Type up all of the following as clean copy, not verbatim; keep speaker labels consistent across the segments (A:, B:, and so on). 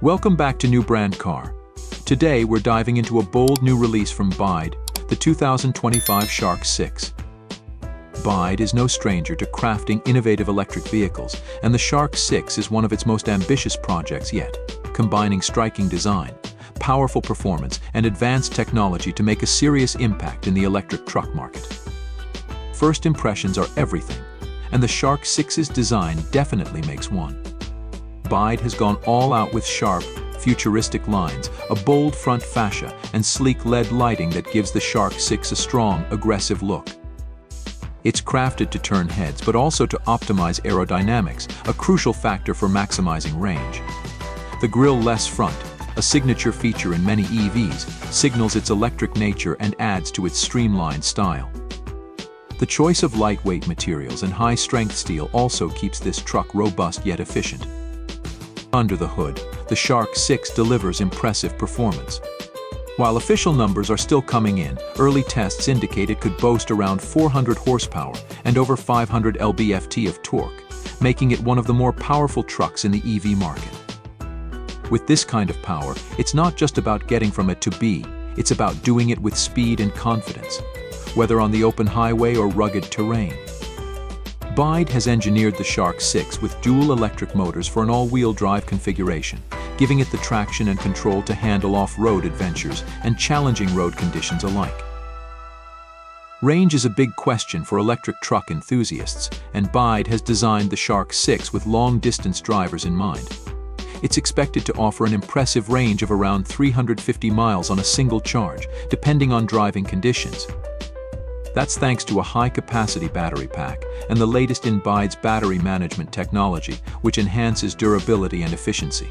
A: Welcome back to New Brand Car. Today we're diving into a bold new release from BYD, the 2025 Shark 6. BYD is no stranger to crafting innovative electric vehicles, and the Shark 6 is one of its most ambitious projects yet, combining striking design, powerful performance, and advanced technology to make a serious impact in the electric truck market. First impressions are everything, and the Shark 6's design definitely makes one. BYD has gone all out with sharp, futuristic lines, a bold front fascia, and sleek LED lighting that gives the Shark 6 a strong, aggressive look. It's crafted to turn heads, but also to optimize aerodynamics, a crucial factor for maximizing range. The grille-less front, a signature feature in many EVs, signals its electric nature and adds to its streamlined style. The choice of lightweight materials and high-strength steel also keeps this truck robust yet efficient. Under the hood, the Shark 6 delivers impressive performance. While official numbers are still coming in, early tests indicate it could boast around 400 horsepower and over 500 lb-ft of torque, making it one of the more powerful trucks in the EV market. With this kind of power, it's not just about getting from A to B, it's about doing it with speed and confidence, whether on the open highway or rugged terrain. BYD has engineered the Shark 6 with dual electric motors for an all-wheel drive configuration, giving it the traction and control to handle off-road adventures and challenging road conditions alike. Range is a big question for electric truck enthusiasts, and BYD has designed the Shark 6 with long-distance drivers in mind. It's expected to offer an impressive range of around 350 miles on a single charge, depending on driving conditions. That's thanks to a high-capacity battery pack and the latest in BYD's battery management technology, which enhances durability and efficiency.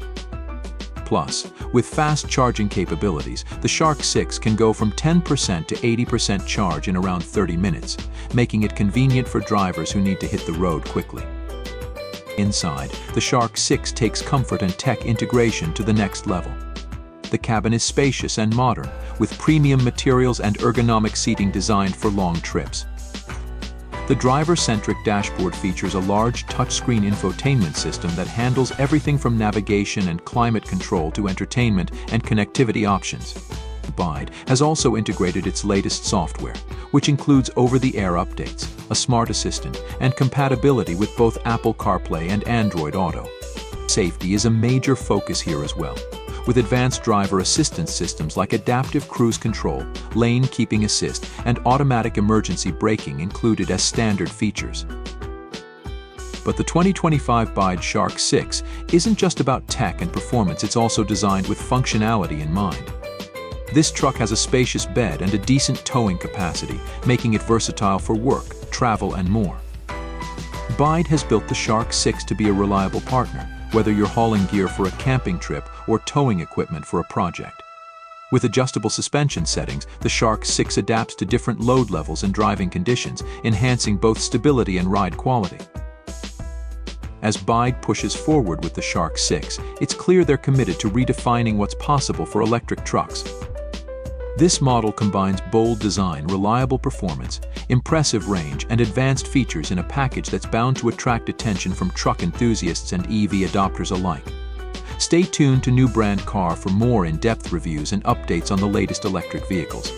A: Plus, with fast charging capabilities, the Shark 6 can go from 10% to 80% charge in around 30 minutes, making it convenient for drivers who need to hit the road quickly. Inside, the Shark 6 takes comfort and tech integration to the next level. The cabin is spacious and modern, with premium materials and ergonomic seating designed for long trips. The driver-centric dashboard features a large touchscreen infotainment system that handles everything from navigation and climate control to entertainment and connectivity options. BYD has also integrated its latest software, which includes over-the-air updates, a smart assistant, and compatibility with both Apple CarPlay and Android Auto. Safety is a major focus here as well, with advanced driver assistance systems like adaptive cruise control, lane keeping assist, and automatic emergency braking included as standard features. But the 2025 BYD Shark 6 isn't just about tech and performance, it's also designed with functionality in mind. This truck has a spacious bed and a decent towing capacity, making it versatile for work, travel, and more. BYD has built the Shark 6 to be a reliable partner, whether you're hauling gear for a camping trip or towing equipment for a project. With adjustable suspension settings, the Shark 6 adapts to different load levels and driving conditions, enhancing both stability and ride quality. As BYD pushes forward with the Shark 6, it's clear they're committed to redefining what's possible for electric trucks. This model combines bold design, reliable performance, impressive range, and advanced features in a package that's bound to attract attention from truck enthusiasts and EV adopters alike. Stay tuned to New Brand Car for more in-depth reviews and updates on the latest electric vehicles.